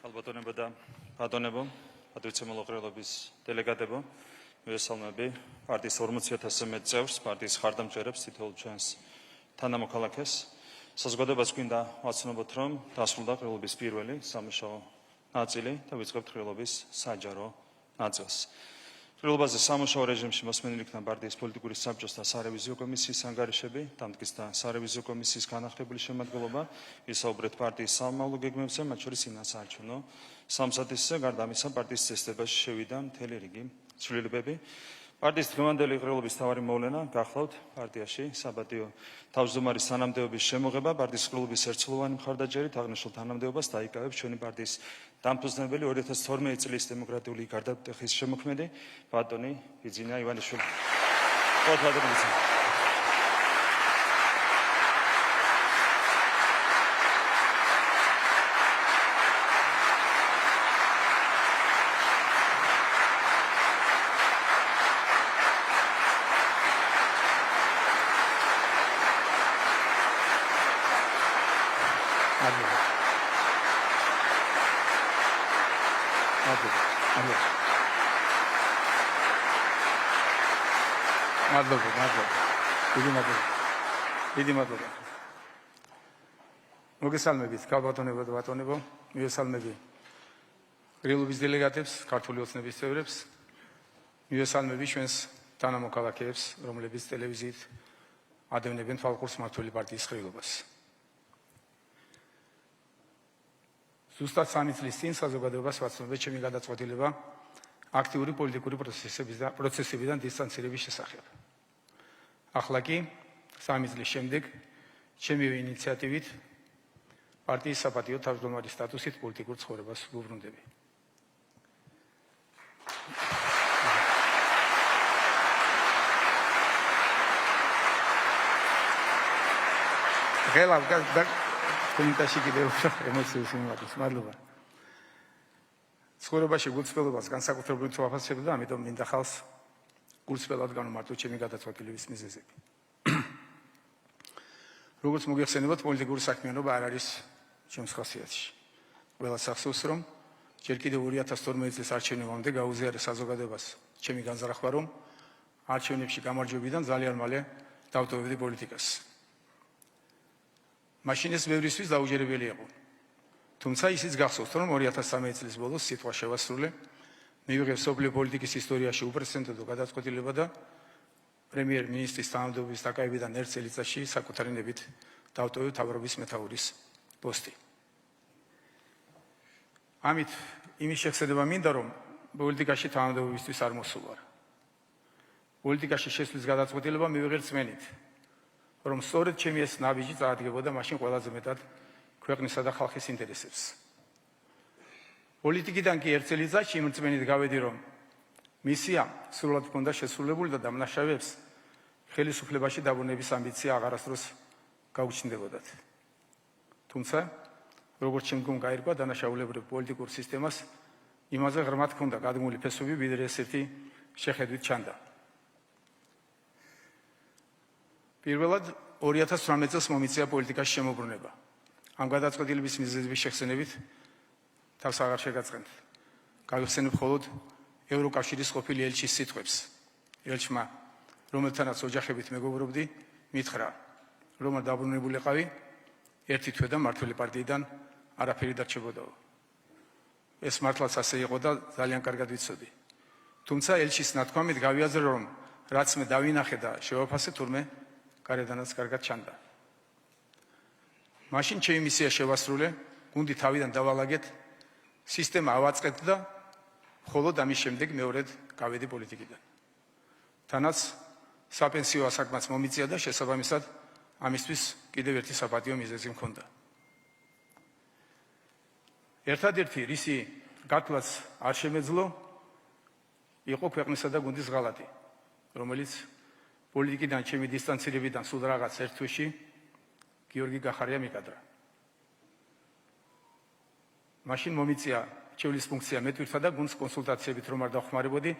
ხალბატონებო და ბატონებო, პატრიცემოლოყრელობის დელეგატებო, მივესალმები პარტიის 40,000-ზე მეტ წევრს, პარტიის ხარდამჭერებს, თითოეულ ჩვენს თანამოქალაქეს. საზოგადოებას გვინდა ვაცნობოთ, რომ დასრულდა ყრილობის პირველი სამუშაო ნაწილი და ვიწყებთ ყრილობის საჯარო ნაწილს. ყრილობაზე სამუშაო რეჟიმში მოსმენილი იქნა პარტიის პოლიტიკური საბჭოს და სარევიზიო კომისიის ანგარიშები, დამტკის და სარევიზიო კომისიის განახლებული შემადგენლობა, ვისაუბრეთ პარტიის სამომავლო გეგმებზე, მათ შორის ინასაარჩევნო სამსათესზე, გარდა ამისა პარტიის წესდებაში შევიდა მთელი რიგი ცვლილებები. პარტიის დღევანდელი ყრილობის მთავარი მოვლენა გახლავთ პარტიაში საპატიო თავმჯდომარის თანამდებობის შემოღება, პარტიის ყრილობის ერთწლოვანი მხარდაჭერით აღნიშნულ თანამდებობას დაიკავებს ჩვენი პარტიის დამფუძნებელი 2012 წლის დემოკრატიული გარდატეხის შემოქმედი ბატონი ბიძინა ივანიშვილი. მოგესალმებით, ხალბატონებო და ბატონებო, მივესალმები ყრილობის დელეგატებს, ქართული ოცნების წევრებს, მივესალმები ჩვენს თანამოქალაქეებს, რომლებიც ტელევიზიით ადევნებენ თვალყურს მმართველი პარტიის ყრილობას. ზუსტად 3 წლის წინ საზოგადოებას ვაცნობეთ ჩემი გადაწყვეტილება აქტიური პოლიტიკური პროცესებიდან დისტანცირების შესახებ. ახლა კი 3 წლის შემდეგ ჩემივე ინიციატივით პარტიის საპატიო თავმჯდომარის სტატუსით პოლიტიკურ ცხოვრებას ვუბრუნდები. კომენტაში კიდევ ემოციებს მიმართავს. მადლობა. ცხოვრებაში გულწრფელობას განსაკუთრებულად ვაფასებ და ამიტომ მინდა ხალხს გულწრფელად განვმარტო ჩემი გადაწყვეტილების მიზეზები. როგორც მოგეხსენებათ, პოლიტიკური საქმიანობა არ არის ჩემს ხასიათში. ყველას ახსოვს, რომ ჯერ კიდევ 2012 წლის არჩევნებამდე გაუზიარეს საზოგადოებას ჩემი განზრახვა, რომ არჩევნებში გამარჯვებიდან ძალიან მალე დავტოვებდი პოლიტიკას. მაშინ ეს ბევრისთვის დაუჯერებელი იყო. თუმცა ისიც გახსოვთ, რომ 2013 წლის ბოლოს სიტყვა შევასრულე, მივიღე მსოფლიო პოლიტიკის ისტორიაში უპრეცედენტო გადაწყვეტილება და პრემიერ-მინისტრის თანამდებობის დაკავებიდან 1 წელიწადში საკუთარი ნებით დავტოვე მთავრობის მეთაურის პოსტი. ამით იმის შეგრძნება მინდა, რომ პოლიტიკაში თანამდებობისთვის არ მოსულვარ. პოლიტიკაში შესვლის გადაწყვეტილება მივიღე რწმენით, რომ სწორედ ჩემი ეს ნაბიჯი წარადგებოდა მაშინ ყველაზე მეტად ქვეყნისა და ხალხის ინტერესებს. პოლიტიკიდან კი 1 წელიწადში იმ რწმენით გავედი, რომ მისია სრულად ჰქონდა შესრულებული და დამნაშავეებს ხელისუფლებაში დაბრუნების ამბიცია აღარასდროს გაუჩნდებოდათ. თუმცა, როგორც შემდგომ გაირკვა, დანაშაულებრივ პოლიტიკურ სისტემას იმაზე ღრმად ჰქონდა გადმული ფესვები, ვიდრე ეს ერთი შეხედვით ჩანდა. პირველად 2018 წელს მომიწია პოლიტიკაში შემოbrunება. ამ გადაწყვეტილების მიზეზების შეხსენებით თავს აღარ შეგაწყენთ. გავიხსენებ მხოლოდ ევროკავშირის ყოფილი ელჩის სიტყვებს. ელჩმა, რომელთანაც ოჯახებით მეგობრობდი, მითხრა, რომ დაბრუნებულიყავი, ერთი თვე და მმართველი პარტიიდან არაფერი დარჩებოდაო. ეს მართლაც ასე იყო და ძალიან კარგად ვიცოდი. თუმცა ელჩის ნათქვამით გავიაზრე, რომ რაც მე დავინახე და შევაფასე, თურმე გარედანაც კარგად ჩანდა. მაშინ ჩემი მისია შევასრულე, გუნდი თავიდან დავალაგეთ, სისტემა ავაწყეთ და მხოლოდ ამის შემდეგ მეორედ გავედი პოლიტიკიდან. თანაც საპენსიო ასაკმაც მომიწია და შესაბამისად ამისთვის კიდევ ერთი საპატიო მიზეზი მქონდა. ერთადერთი რისი გათვლაც არ შემეძლო, იყო ქვეყნისა და გუნდის ღალატი, რომელიც პოლიტიკიდან ჩემი დისტანცირებიდან სულ რაღაც 1 თვეში გიორგი გახარია მიკადრა. მაშინ მომიწია რჩევლის ფუნქცია მეტვირთა და გუნდს კონსულტაციებით რომ არ დახმარებოდი,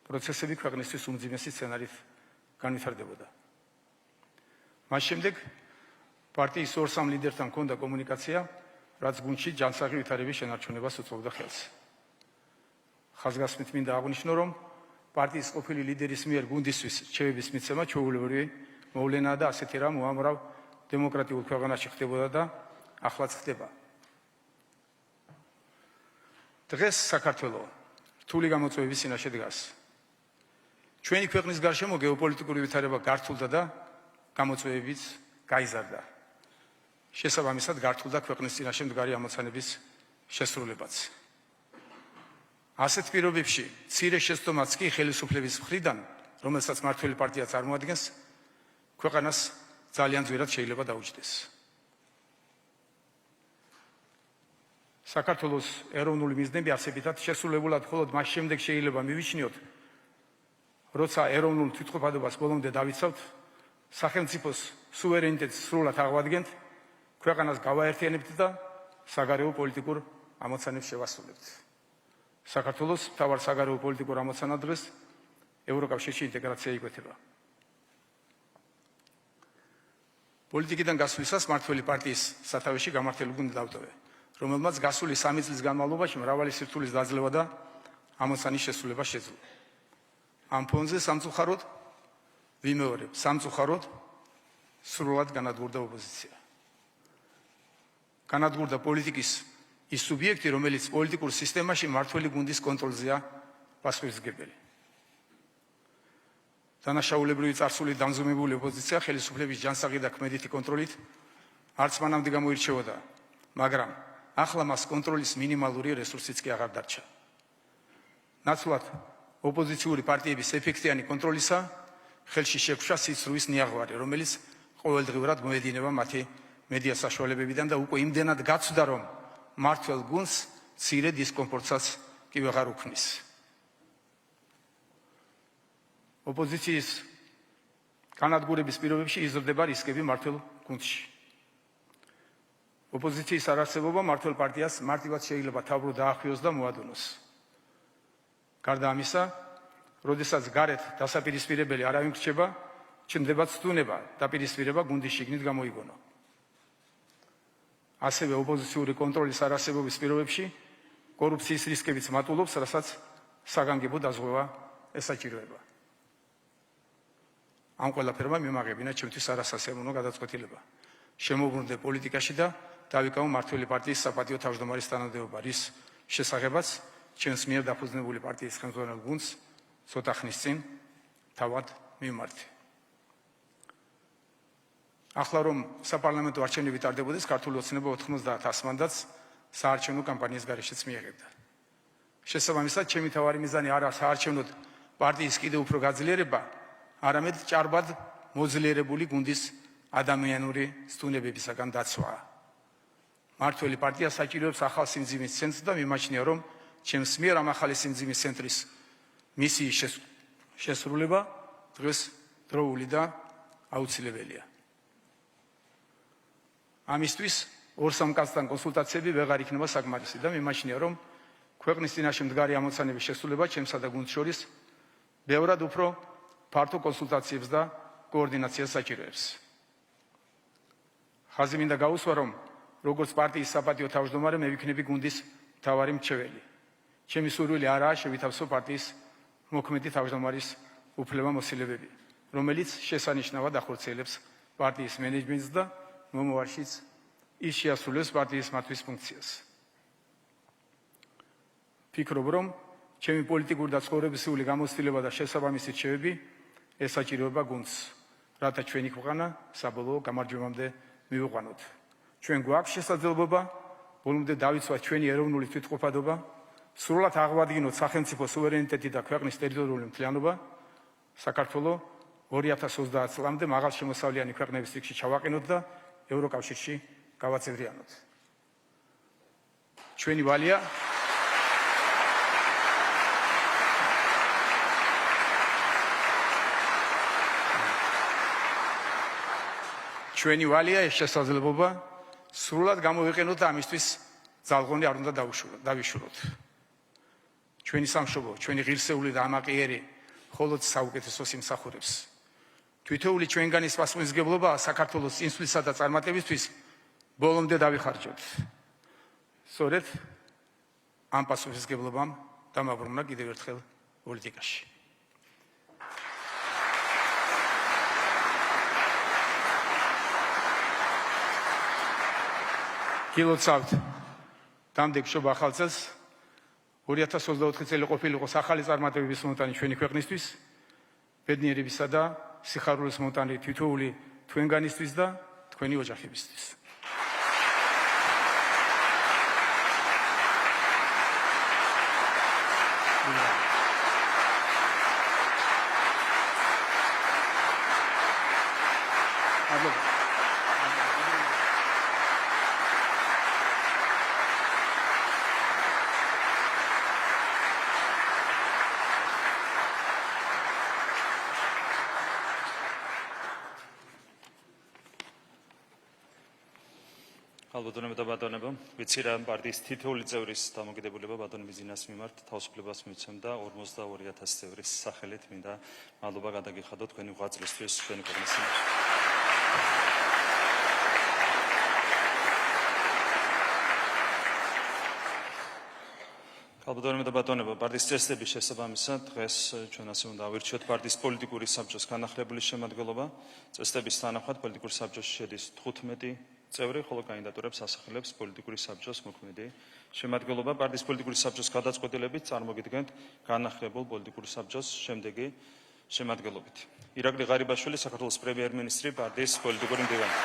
პროცესები ქვეყნისთვის უმძიმესი სცენარით განვითარდებოდა. მას შემდეგ პარტიის 2-3 ლიდერთან ჰქონდა კომუნიკაცია, რაც გუნდში ჯანსაღი ვითარების შენარჩუნებას უწყობდა ხელს. ხაზგასმით მინდა აღვნიშნო, რომ პარტიის ყოფილი ლიდერის მიერ გუნდისთვის რჩევების მიცემა ჩვეულებრივი მოვლენაა და ასეთი რამ უამრავ დემოკრატიულ ქვეყანაში ხდებოდა და ახლაც ხდება. დღეს საქართველო რთული გამოწვევების წინაშე დგას. ჩვენი ქვეყნის გარშემო გეოპოლიტიკური ვითარება გართულდა და გამოწვევებიც გაიზარდა. შესაბამისად გართულდა ქვეყნის წინაშე მდგარი ამოცანების შესრულებაც. ასეთ პირობებში მცირე შეცდომაც კი ხელისუფლების მხრიდან, რომელსაც მმართველი პარტია წარმოადგენს, ქვეყანას ძალიან ძვირად შეიძლება დაუჯდეს. საქართველოს ეროვნული მიზნები არსებითად შესრულებულად მხოლოდ მას შემდეგ შეიძლება მივიჩნიოთ, როცა ეროვნულ თვითმყოფადობას ბოლომდე დავიცავთ, სახელმწიფოს სუვერენიტეტს სრულად აღვადგენთ, ქვეყანას გავაერთიანებთ და საგარეო პოლიტიკურ ამოცანებს შევასრულებთ. საქართველოს მთავარ საგარეო პოლიტიკურ ამოცანად დღეს ევროკავშირში ინტეგრაცია იკვეთება. პოლიტიკიდან გასვლისას მმართველი პარტიის სათავეში გამართული გუნდი დავტოვე, რომელმაც გასული 3 წლის განმავლობაში მრავალი სირთულის დაძლევა და ამოცანის შესრულება შეძლო. ამ ფონზე სამწუხაროდ ვიმეორებ, სამწუხაროდ სრულად განადგურდა ოპოზიცია. განადგურდა პოლიტიკის ის სუბიექტი, რომელიც პოლიტიკურ სისტემაში მმართველი გუნდის კონტროლზეა პასუხისმგებელი. დანაშაულებრივი წარსულით დამზომებული ოპოზიცია ხელისუფლების ჯანსაღი და ქმედითი კონტროლით არც მანამდე გამოირჩეოდა, მაგრამ ახლა მას კონტროლის მინიმალური რესურსიც კი აღარ დარჩა. ნაცვლად ოპოზიციური პარტიების ეფექტიანი კონტროლისა ხელში შეგვშა სიცრუის ნიაღვარი, რომელიც ყოველდღიურად მოედინება მათი მედია საშუალებებიდან და უკვე იმდენად გაცვდა, რომ მმართველ გუნდს მცირე დისკომფორტსაც კი ვეღარ უქმნის. ოპოზიციის განადგურების პირობებში იზრდება რისკები მმართველ გუნდში. ოპოზიციის არარსებობა მმართველ პარტიას მარტივად შეიძლება თავბრუ დაახიოს და მოადუნოს. გარდა ამისა, როდესაც გარეთ დასაპირისპირებელი არავინ გრჩება, ჩნდება ცდუნება დაპირისპირება გუნდის შიგნით გამოიგონო. ასევე ოპოზიციური კონტროლის არარსებობის პირობებში კორუფციის რისკებიც მატულობს, რასაც საგანგებო დაზღვევა ესაჭიროება. ამ ყველაფერმა მიმაღებინა ჩემთვის არასასიამოვნო გადაწყვეტილება. შემოbrunდე პოლიტიკაში და დავიკავო მმართველი პარტიის საპატიო თავმჯდომარის თანამდებობა, რის შესახებაც ჩემს მიერ დაფუძნებული პარტიის ხელმძღვანელ გუნდს ცოტა ხნის წინ თავად მივმართე. ახლა რომ საპარლამენტო არჩევნები ტარდებოდეს, ქართული ოცნება 90 მანდატს საარჩევნო კამპანიის გარეშეც მიიღებდა. შესაბამისად, ჩემი თავარი მიზანი არა საარჩევნოდ პარტიის კიდევ უფრო გაძლიერება, არამედ ჭარბად მოძლიერებული გუნდის ადამიანური სტუნებებისაგან დაცვა. მმართველი პარტია საჭიროებს ახალ სიმძიმის ცენტრს და მიმაჩნია, რომ ჩემს მიერ ამ ახალი სიმძიმის ცენტრის მისიის შესრულება დღეს დროული და აუცილებელია. ამისთვის ორ-სამ კაცთან კონსულტაციები ვეღარ იქნება საკმარისი და მიმაჩნია, რომ ქვეყნის წინაშე მდგარი ამოცანების შესრულება ჩემსა და გუნდს შორის ბევრად უფრო ფართო კონსულტაციებს და კოორდინაციას საჭიროებს. ხაზი მინდა გაუსვა, რომ როგორც პარტიის საპატიო თავმჯდომარე მე ვიქნები გუნდის მთავარი მრჩეველი. ჩემი სურვილი არაა შევითავსო პარტიის მოქმედი თავმჯდომარის უფლებამოსილებები, რომელიც შესანიშნავად ახორციელებს პარტიის მენეჯმენტს და მომავალშიც ის შეასრულებს პარტიის მართვის ფუნქციას. ფიქრობ, რომ ჩემი პოლიტიკური და ცხოვრებისეული გამოცდილება და შესაბამისი რჩევები ესაჭიროება გუნდს, რათა ჩვენი ქვეყანა საბოლოო გამარჯვებამდე მივიყვანოთ. ჩვენ გვაქვს შესაძლებლობა ბოლომდე დავიცვათ ჩვენი ეროვნული თვითმყოფადობა, სრულად აღვადგინოთ სახელმწიფო სუვერენიტეტი და ქვეყნის ტერიტორიული მთლიანობა, საქართველო 2030 წლამდე მაღალშემოსავლიანი ქვეყნების რიგში ჩავაყენოთ და ევროკავშირში გავაწევრიანოთ. ჩვენი ვალია ჩვენი ვალია ეს შესაძლებლობა სრულად გამოვიყენოთ და ამისთვის ძალღონი არ უნდა დავიშუროთ. ჩვენი სამშობლო, ჩვენი ღირსეული და ამაყიერი მხოლოდ საუკეთესოს იმსახურებს. თითოეული ჩვენგანის პასუხისმგებლობა საქართველოს წინსვლისა და წარმატებისთვის ბოლომდე დავიხარჯოთ. სწორედ ამ პასუხისმგებლობამ დამაბრუნა კიდევ ერთხელ პოლიტიკაში. გილოცავთ დამდეგ მშობ ახალწელს 2024 წელი ყოფილიყო ახალი წარმატებების მომტანი ჩვენი ქვეყნისთვის, ბედნიერებისა და სიხარულის მომტანი თითოეული თქვენგანისთვის და თქვენი ოჯახებისთვის. ალბათონებო და ბატონებო, ვიცი რა პარტიის თითოეული წევრის დამოკიდებულება ბატონ ბიზნესის მიმართ თავისუფლებას მიცემდა 42,000 წევრის სახელით მინდა მადლობა გადაგიხადო თქვენი ღვაწლისთვის ჩვენი ქვეყნის მიმართ. ალბათონებო და ბატონებო, პარტიის წესდების შესაბამისად დღეს ჩვენ ასე უნდა ავირჩიოთ პარტიის პოლიტიკური საბჭოს განახლებული შემადგენლობა. წესდების თანახმად პოლიტიკური საბჭოში შედის 15 წევრი, ხოლო კანდიდატურებს ასახელებს პოლიტიკური საბჭოს მოქმედი შემადგენლობა. პარტიის პოლიტიკური საბჭოს გადაწყვეტილებით წარმოგიდგენთ განახლებულ პოლიტიკური საბჭოს შემდეგი შემადგენლობით. ირაკლი ღარიბაშვილი, საქართველოს პრემიერ-მინისტრი, პარტიის პოლიტიკური მდივანი.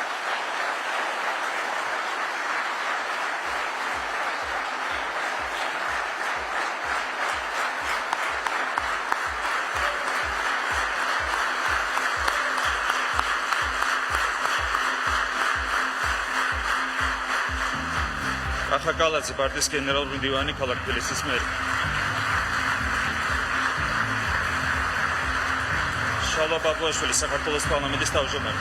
კალაძე, პარტიის გენერალური მდივანი, ქალაქ თბილისის მერი. შალვა ბაბუაშვილი, საქართველოს პარლამენტის თავმჯდომარე.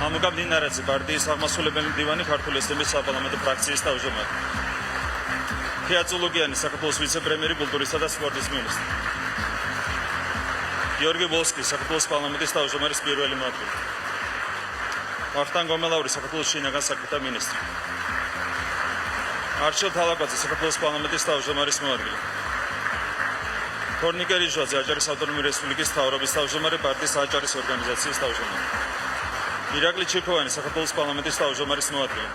ამუგა მდინარაძე, პარტიის აღმასრულებელი მდივანი, ქართული ესტემის საპარლამენტო ფრაქციის თავმჯდომარე. თეა წულუკიანი, საქართველოს ვიცე-პრემიერი, კულტურისა და სპორტის მინისტრი. გიორგი ბოლსკი, საქართველოს პარლამენტის თავმჯდომარის პირველი მოადგილე. ვახტანგ გომელაური, საქართველოს შინაგან საქმეთა მინისტრი. არჩილ თალაკაძე, საქართველოს პარლამენტის თავმჯდომარის მოადგილე. თორნიკე რიჟვაძე, აჭარის ავტონომიური რესპუბლიკის მთავრობის თავმჯდომარე, პარტიის აჭარის ორგანიზაციის თავმჯდომარე. ირაკლი ჩიქოვანი, საქართველოს პარლამენტის თავმჯდომარის მოადგილე.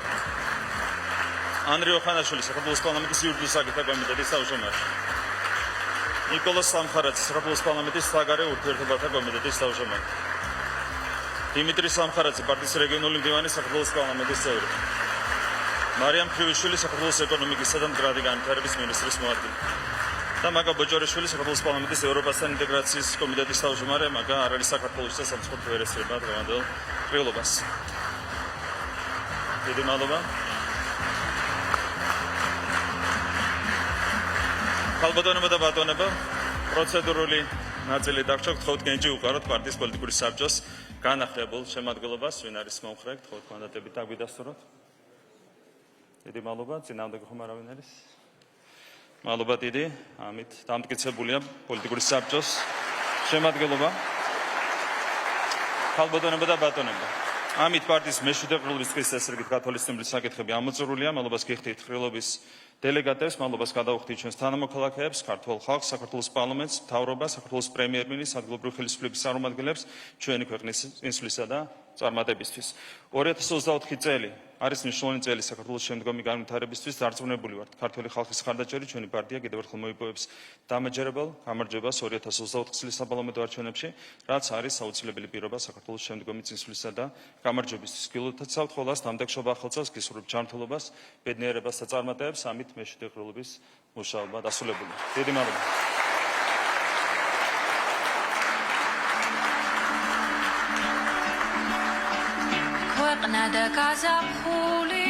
ანრი ოხანაშვილი, საქართველოს პარლამენტის იურიდიულ საკითხთა კომიტეტის თავმჯდომარე. ნიკოლოზ სამხარაძე, საქართველოს პარლამენტის საგარეო ურთიერთობათა კომიტეტის თავმჯდომარე. დიმიტრი სამხარაძე, პარტიის რეგიონული მდივანი, საქართველოს პარლამენტის წევრი. მარიამ ქრივიშვილი, საქართველოს ეკონომიკისა და მდგრადი განვითარების მინისტრის მოადგილე. და მაგა ბოჭორიშვილი, საქართველოს პარლამენტის ევროპასთან ინტეგრაციის კომიტეტის თავმჯდომარე, მაგა არ არის საქართველოს და სამცხო ერესება დღევანდელ ყრილობას. დიდი მადლობა. ალბათონებო და ბატონებო, პროცედურული ნაწილი დაგჭირთ, გთხოვთ გენჯი უყაროთ პარტიის პოლიტიკური საბჭოს განახლებულ შემადგენლობას, ვინ არის მომხრე, გთხოვთ მანდატებით დაგვიდასტუროთ. დიდი მადლობა, წინააღმდეგ ხომ არავინ არის? მადლობა დიდი, ამით დამტკიცებულია პოლიტიკური საბჭოს შემადგენლობა. ალბათონებო და ბატონებო, ამით პარტიის მე-7 ყრილობის დღის წესრიგით გათვალისწინებული საკითხები ამოწურულია. მადლობას გიხდით ყრილობის დელეგატებს, მადლობას გადავხდით ჩვენს თანამოქალაქეებს, ქართულ ხალხს, საქართველოს პარლამენტს, მთავრობას, საქართველოს პრემიერ-მინისტრს, ადგილობრივი ხელისუფლების წარმომადგენლებს, ჩვენი ქვეყნის წინსვლისა და წარმატებისთვის. 2024 წელი არის მნიშვნელოვანი წელი საქართველოს შემდგომი განვითარებისთვის. დარწმუნებული ვართ, ქართული ხალხის ხარდაჭერით ჩვენი პარტია კიდევ ერთხელ მოიპოვებს დამაჯერებელ გამარჯვებას 2024 წლის საპარლამენტო არჩევნებში, რაც არის აუცილებელი პირობა საქართველოს შემდგომი წინსვლისა და გამარჯვებისთვის. გილოცავთ ყველას დამდეგ მშობა ახალწელს, გისურვებთ ჯანმრთელობას, ბედნიერებას და წარმატებებს. ამით მე-7 ყრილობის მუშაობა დასრულებულია. დიდი მადლობა. ქვეყნა და გაზაფხული